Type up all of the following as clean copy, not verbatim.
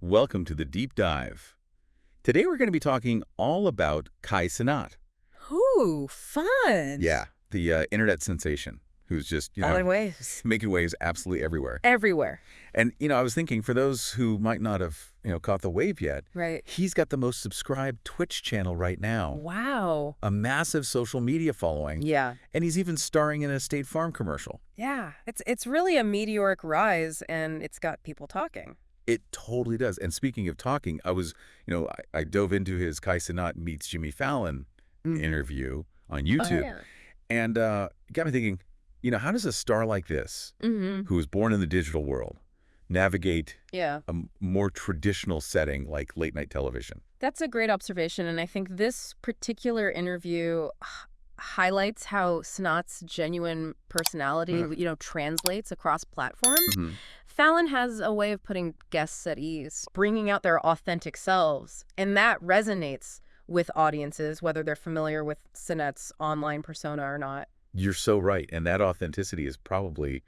Welcome to the Deep Dive. Today we're going to be talking all about Cenat. Ooh, fun. Yeah, the internet sensation who's just, All in waves. making waves absolutely everywhere. Everywhere. And, I was thinking for those who might not have, caught the wave yet, Right. he's got the most subscribed Twitch channel right now. Wow. A massive social media following. Yeah. And he's even starring in a State Farm commercial. Yeah. It's really a meteoric rise, and it's got people talking. It totally does. And speaking of talking, I was, I dove into his Cenat meets Jimmy Fallon interview on YouTube. Oh, yeah. And it got me thinking, how does a star like this, who was born in the digital world, navigate a more traditional setting like late-night television? That's a great observation, and I think this particular interview highlights how Cenat's genuine personality, translates across platforms. Fallon has a way of putting guests at ease, bringing out their authentic selves, and that resonates with audiences, whether they're familiar with Cenat's online persona or not. You're so right. And that authenticity is probably,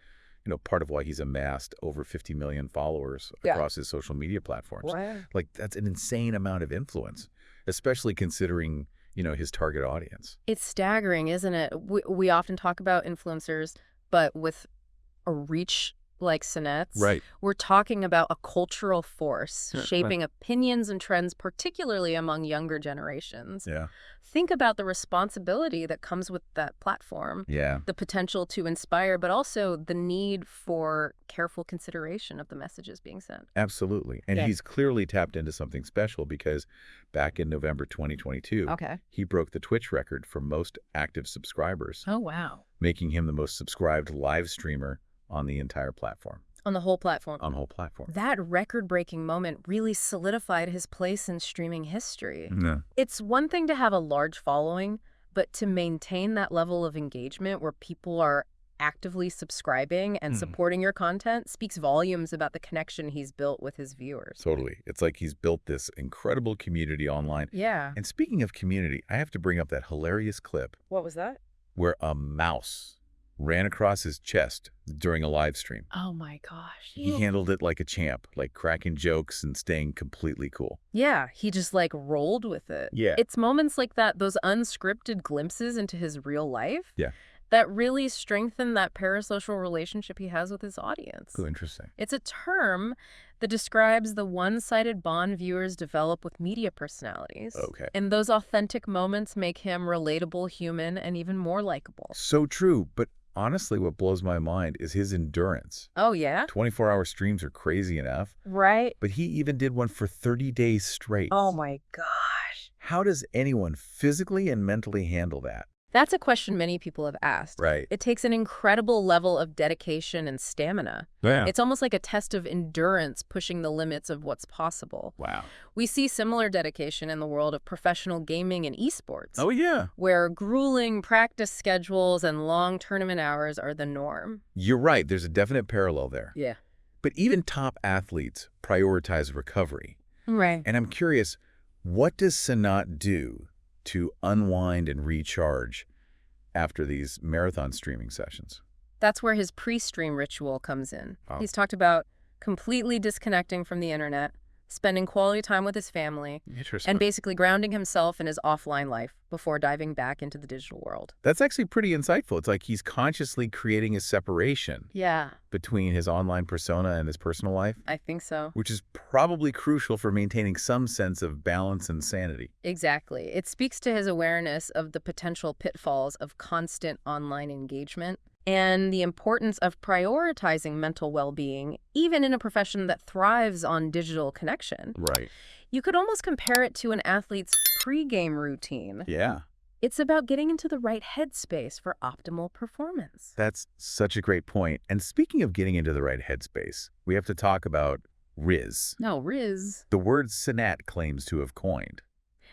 part of why he's amassed over 50 million followers across his social media platforms. Wow. Like, that's an insane amount of influence, especially considering, his target audience. It's staggering, isn't it? We often talk about influencers, but with a reach like Cenat's, Right. we're talking about a cultural force shaping opinions and trends, particularly among younger generations. Yeah. Think about the responsibility that comes with that platform. Yeah. The potential to inspire, but also the need for careful consideration of the messages being sent. Absolutely. And he's clearly tapped into something special because back in November 2022, he broke the Twitch record for most active subscribers. Oh, wow. Making him the most subscribed live streamer on the entire platform. On the whole platform. On the whole platform. That record-breaking moment really solidified his place in streaming history. Yeah. It's one thing to have a large following, but to maintain that level of engagement where people are actively subscribing and supporting your content speaks volumes about the connection he's built with his viewers. Totally. It's like he's built this incredible community online. Yeah. And speaking of community, I have to bring up that hilarious clip What was that? where a mouse ran across his chest during a live stream. Oh my gosh. He handled it like a champ, like cracking jokes and staying completely cool. Yeah, he just rolled with it. Yeah. It's moments like that, those unscripted glimpses into his real life, Yeah. that really strengthen that parasocial relationship he has with his audience. Oh, interesting. It's a term that describes the one-sided bond viewers develop with media personalities. Okay. And those authentic moments make him relatable, human, and even more likable. So true. But honestly, what blows my mind is his endurance. Oh, yeah? 24-hour streams are crazy enough. Right. But he even did one for 30 days straight. Oh, my gosh. How does anyone physically and mentally handle that? That's a question many people have asked. Right. It takes an incredible level of dedication and stamina. Yeah. It's almost like a test of endurance pushing the limits of what's possible. Wow. We see similar dedication in the world of professional gaming and esports. Oh, yeah. Where grueling practice schedules and long tournament hours are the norm. You're right. There's a definite parallel there. Yeah. But even top athletes prioritize recovery. Right. And I'm curious, what does Cenat do to unwind and recharge after these marathon streaming sessions? That's where his pre-stream ritual comes in. Oh. He's talked about completely disconnecting from the internet, spending quality time with his family, Interesting. and basically grounding himself in his offline life before diving back into the digital world. That's actually pretty insightful. It's like he's consciously creating a separation Yeah, between his online persona and his personal life, I think so. which is probably crucial for maintaining some sense of balance and sanity. Exactly. It speaks to his awareness of the potential pitfalls of constant online engagement and the importance of prioritizing mental well-being, even in a profession that thrives on digital connection. Right. You could almost compare it to an athlete's pre-game routine. Yeah. It's about getting into the right headspace for optimal performance. That's such a great point. And speaking of getting into the right headspace, we have to talk about Rizz, No, Rizz. the word Cenat claims to have coined.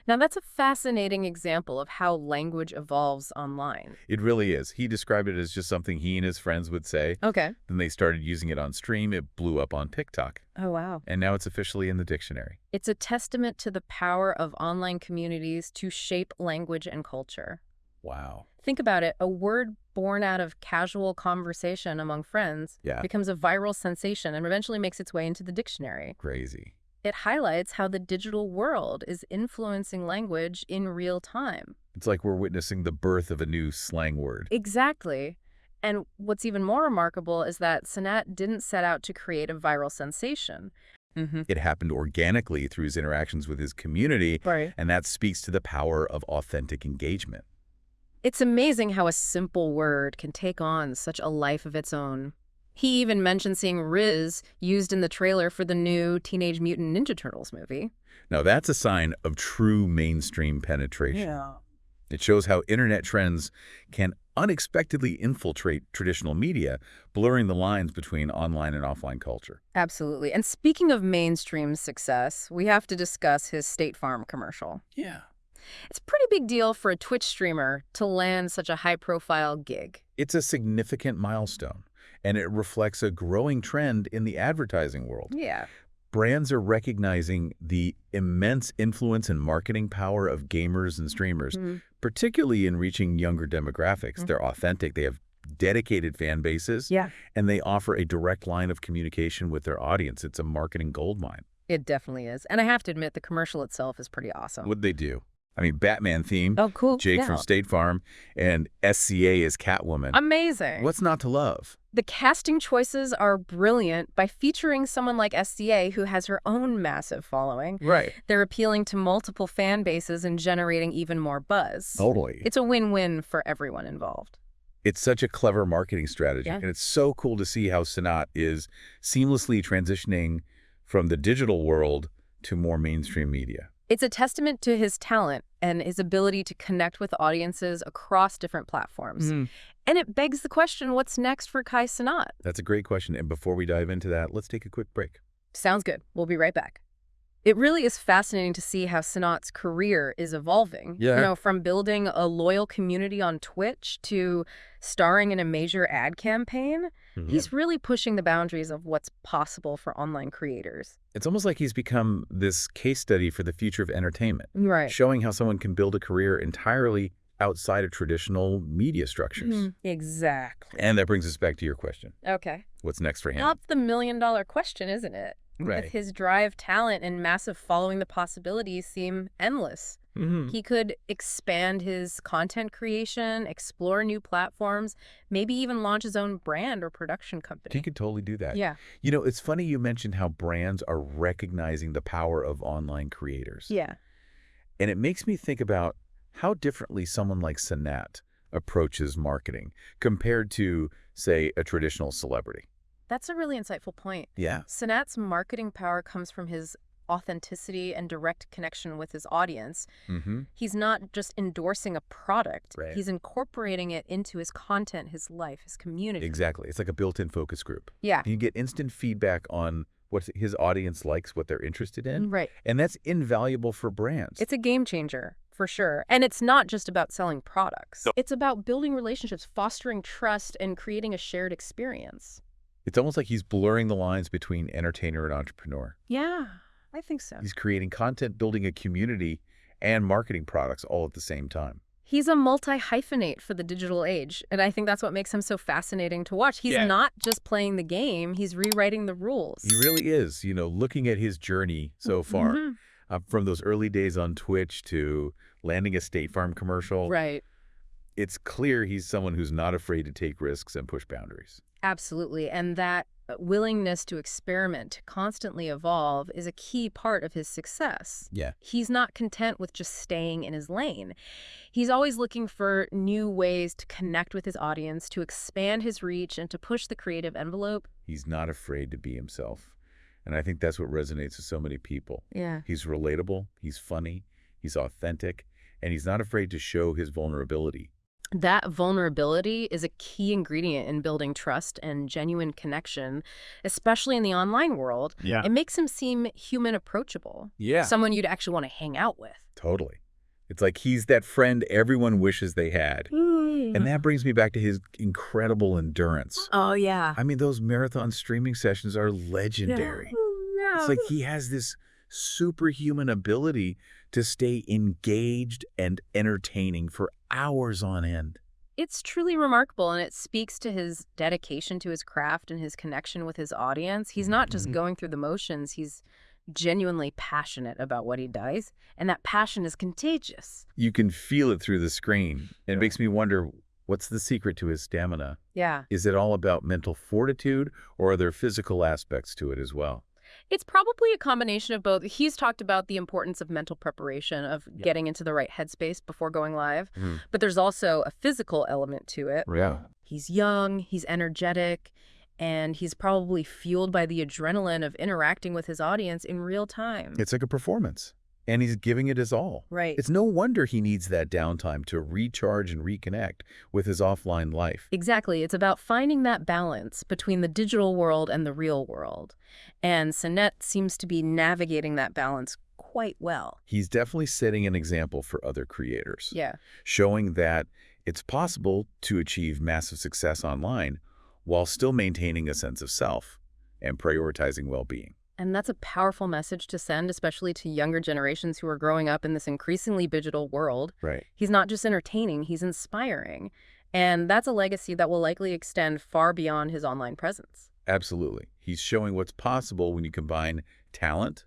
Now, that's a fascinating example of how language evolves online. It really is. He described it as just something he and his friends would say. Okay. Then they started using it on stream. It blew up on TikTok. Oh, wow. And now it's officially in the dictionary. It's a testament to the power of online communities to shape language and culture. Wow. Think about it. A word born out of casual conversation among friends Yeah. becomes a viral sensation and eventually makes its way into the dictionary. Crazy. It highlights how the digital world is influencing language in real time. It's like we're witnessing the birth of a new slang word. Exactly. And what's even more remarkable is that Cenat didn't set out to create a viral sensation. It happened organically through his interactions with his community, Right. and that speaks to the power of authentic engagement. It's amazing how a simple word can take on such a life of its own. He even mentioned seeing Rizz used in the trailer for the new Teenage Mutant Ninja Turtles movie. Now, that's a sign of true mainstream penetration. Yeah. It shows how internet trends can unexpectedly infiltrate traditional media, blurring the lines between online and offline culture. Absolutely. And speaking of mainstream success, we have to discuss his State Farm commercial. Yeah. It's a pretty big deal for a Twitch streamer to land such a high-profile gig. It's a significant milestone, and it reflects a growing trend in the advertising world. Yeah. Brands are recognizing the immense influence and marketing power of gamers and streamers, particularly in reaching younger demographics. They're authentic, they have dedicated fan bases, and they offer a direct line of communication with their audience. It's a marketing goldmine. It definitely is. And I have to admit, the commercial itself is pretty awesome. What'd they do? I mean, Batman theme. Oh, cool. Jake from State Farm, and SCA as Catwoman. Amazing. What's not to love? The casting choices are brilliant by featuring someone like SCA who has her own massive following. Right. They're appealing to multiple fan bases and generating even more buzz. Totally. It's a win-win for everyone involved. It's such a clever marketing strategy, and it's so cool to see how Cenat is seamlessly transitioning from the digital world to more mainstream media. It's a testament to his talent and his ability to connect with audiences across different platforms. And it begs the question, what's next for Cenat? That's a great question. And before we dive into that, let's take a quick break. Sounds good. We'll be right back. It really is fascinating to see how Cenat's career is evolving. Yeah. You know, from building a loyal community on Twitch to starring in a major ad campaign. He's really pushing the boundaries of what's possible for online creators. It's almost like he's become this case study for the future of entertainment. Right. Showing how someone can build a career entirely outside of traditional media structures. Exactly. And that brings us back to your question. Okay. What's next for him? That's the million-dollar question, isn't it? Right. With his drive, talent, and massive following, the possibilities seem endless. He could expand his content creation, explore new platforms, maybe even launch his own brand or production company. He could totally do that. Yeah. You know, it's funny you mentioned how brands are recognizing the power of online creators. Yeah. And it makes me think about how differently someone like Cenat approaches marketing compared to, say, a traditional celebrity. That's a really insightful point. Yeah. Cenat's marketing power comes from his authenticity and direct connection with his audience. He's not just endorsing a product. Right. He's incorporating it into his content, his life, his community. Exactly. It's like a built-in focus group. Yeah. You get instant feedback on what his audience likes, what they're interested in. Right. And that's invaluable for brands. It's a game changer, for sure. And it's not just about selling products. It's about building relationships, fostering trust, and creating a shared experience. It's almost like he's blurring the lines between entertainer and entrepreneur. Yeah, I think so. He's creating content, building a community, and marketing products all at the same time. He's a multi-hyphenate for the digital age, and I think that's what makes him so fascinating to watch. He's not just playing the game, he's rewriting the rules. He really is. You know, looking at his journey so far, from those early days on Twitch to landing a State Farm commercial. Right. It's clear he's someone who's not afraid to take risks and push boundaries. Absolutely. And that willingness to experiment, to constantly evolve, is a key part of his success. Yeah. He's not content with just staying in his lane. He's always looking for new ways to connect with his audience, to expand his reach, and to push the creative envelope. He's not afraid to be himself. And I think that's what resonates with so many people. Yeah. He's relatable, he's funny, he's authentic, and he's not afraid to show his vulnerability. That vulnerability is a key ingredient in building trust and genuine connection, especially in the online world. Yeah. It makes him seem human approachable. Yeah. Someone you'd actually want to hang out with. Totally. It's like he's that friend everyone wishes they had. And that brings me back to his incredible endurance. Oh, yeah. I mean, those marathon streaming sessions are legendary. Yeah. It's like he has this superhuman ability to stay engaged and entertaining for hours on end. It's truly remarkable, and it speaks to his dedication to his craft and his connection with his audience. He's not just going through the motions. He's genuinely passionate about what he does, and that passion is contagious. You can feel it through the screen. And it makes me wonder, what's the secret to his stamina? Yeah. Is it all about mental fortitude, or are there physical aspects to it as well? It's probably a combination of both. He's talked about the importance of mental preparation, of getting into the right headspace before going live. But there's also a physical element to it. Yeah. He's young, he's energetic, and he's probably fueled by the adrenaline of interacting with his audience in real time. It's like a performance, and he's giving it his all. Right. It's no wonder he needs that downtime to recharge and reconnect with his offline life. Exactly. It's about finding that balance between the digital world and the real world. And Cenat seems to be navigating that balance quite well. He's definitely setting an example for other creators. Yeah. Showing that it's possible to achieve massive success online while still maintaining a sense of self and prioritizing well-being. And that's a powerful message to send, especially to younger generations who are growing up in this increasingly digital world. Right. He's not just entertaining, he's inspiring. And that's a legacy that will likely extend far beyond his online presence. Absolutely. He's showing what's possible when you combine talent,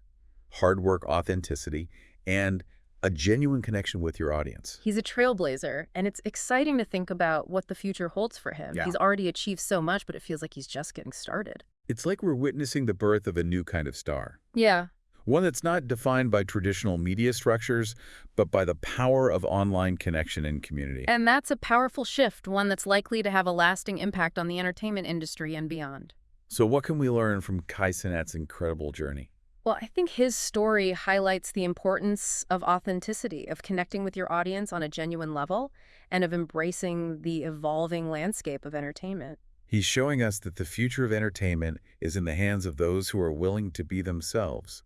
hard work, authenticity, and a genuine connection with your audience. He's a trailblazer, and it's exciting to think about what the future holds for him. Yeah. He's already achieved so much, but it feels like he's just getting started. It's like we're witnessing the birth of a new kind of star. Yeah. One that's not defined by traditional media structures, but by the power of online connection and community. And that's a powerful shift, one that's likely to have a lasting impact on the entertainment industry and beyond. So what can we learn from Cenat's incredible journey? Well, I think his story highlights the importance of authenticity, of connecting with your audience on a genuine level, and of embracing the evolving landscape of entertainment. He's showing us that the future of entertainment is in the hands of those who are willing to be themselves,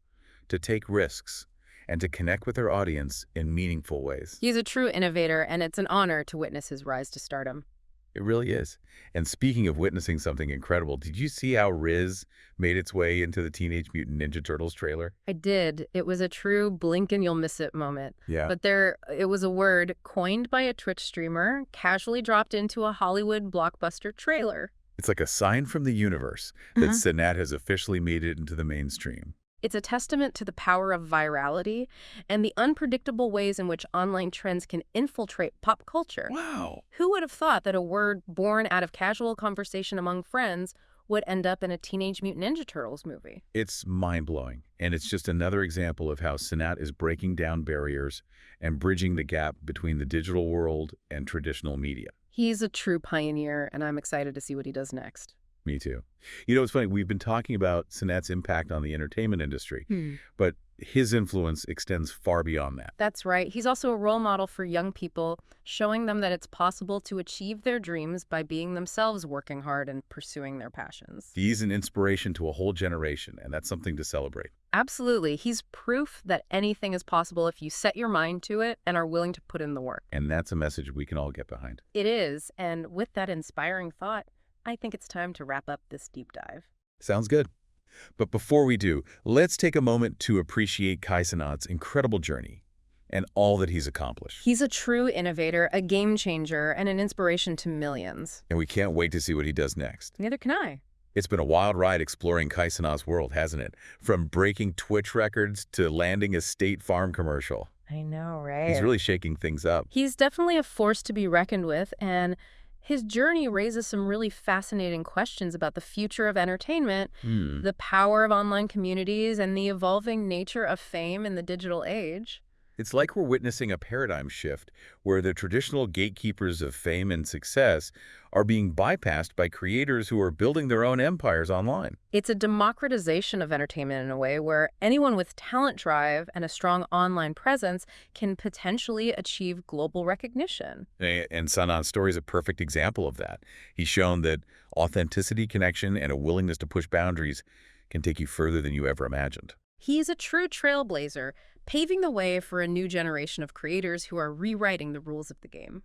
to take risks, and to connect with their audience in meaningful ways. He's a true innovator, and it's an honor to witness his rise to stardom. It really is. And speaking of witnessing something incredible, did you see how Rizz made its way into the Teenage Mutant Ninja Turtles trailer? I did. It was a true blink and you'll miss it moment. Yeah. But it was a word coined by a Twitch streamer, casually dropped into a Hollywood blockbuster trailer. It's like a sign from the universe that Cenat has officially made it into the mainstream. It's a testament to the power of virality and the unpredictable ways in which online trends can infiltrate pop culture. Wow. Who would have thought that a word born out of casual conversation among friends would end up in a Teenage Mutant Ninja Turtles movie? It's mind-blowing, and it's just another example of how Cenat is breaking down barriers and bridging the gap between the digital world and traditional media. He's a true pioneer, and I'm excited to see what he does next. Me too. You know, it's funny, we've been talking about Cenat's impact on the entertainment industry, but his influence extends far beyond that. That's right. He's also a role model for young people, showing them that it's possible to achieve their dreams by being themselves, working hard and pursuing their passions. He's an inspiration to a whole generation, and that's something to celebrate. Absolutely. He's proof that anything is possible if you set your mind to it and are willing to put in the work. And that's a message we can all get behind. It is. And with that inspiring thought, I think it's time to wrap up this deep dive. Sounds good. But before we do, let's take a moment to appreciate Cenat's incredible journey and all that he's accomplished. He's a true innovator, a game changer, and an inspiration to millions. And we can't wait to see what he does next. Neither can I. It's been a wild ride exploring Cenat's world, hasn't it? From breaking Twitch records to landing a State Farm commercial. I know, right? He's really shaking things up. He's definitely a force to be reckoned with, and his journey raises some really fascinating questions about the future of entertainment, the power of online communities, and the evolving nature of fame in the digital age. It's like we're witnessing a paradigm shift where the traditional gatekeepers of fame and success are being bypassed by creators who are building their own empires online. It's a democratization of entertainment in a way where anyone with talent drive and a strong online presence can potentially achieve global recognition. And Cenat's story is a perfect example of that. He's shown that authenticity, connection, and a willingness to push boundaries can take you further than you ever imagined. He's a true trailblazer, paving the way for a new generation of creators who are rewriting the rules of the game.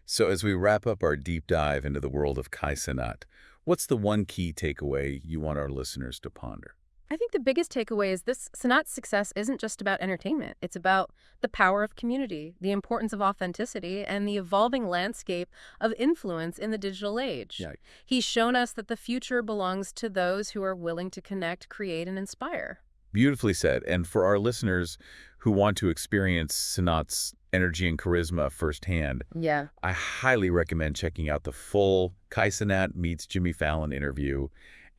So as we wrap up our deep dive into the world of Cenat, what's the one key takeaway you want our listeners to ponder? I think the biggest takeaway is this: Cenat's success isn't just about entertainment. It's about the power of community, the importance of authenticity, and the evolving landscape of influence in the digital age. Yeah. He's shown us that the future belongs to those who are willing to connect, create, and inspire. Beautifully said. And for our listeners who want to experience Cenat's energy and charisma firsthand, Yeah. I highly recommend checking out the full Cenat meets Jimmy Fallon interview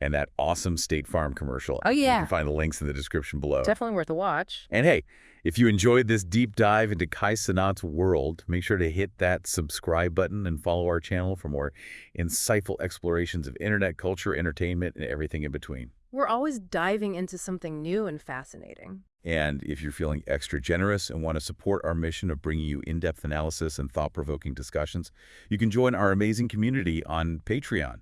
and that awesome State Farm commercial. Oh, yeah. You can find the links in the description below. Definitely worth a watch. And hey, if you enjoyed this deep dive into Cenat's world, make sure to hit that subscribe button and follow our channel for more insightful explorations of internet culture, entertainment, and everything in between. We're always diving into something new and fascinating. And if you're feeling extra generous and want to support our mission of bringing you in-depth analysis and thought-provoking discussions, you can join our amazing community on Patreon.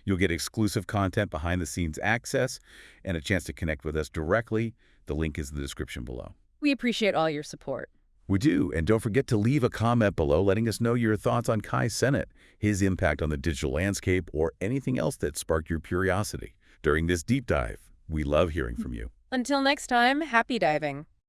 You'll get exclusive content, behind-the-scenes access, and a chance to connect with us directly. The link is in the description below. We appreciate all your support. We do, and don't forget to leave a comment below letting us know your thoughts on Cenat, his impact on the digital landscape, or anything else that sparked your curiosity. During this deep dive, we love hearing from you. Until next time, happy diving.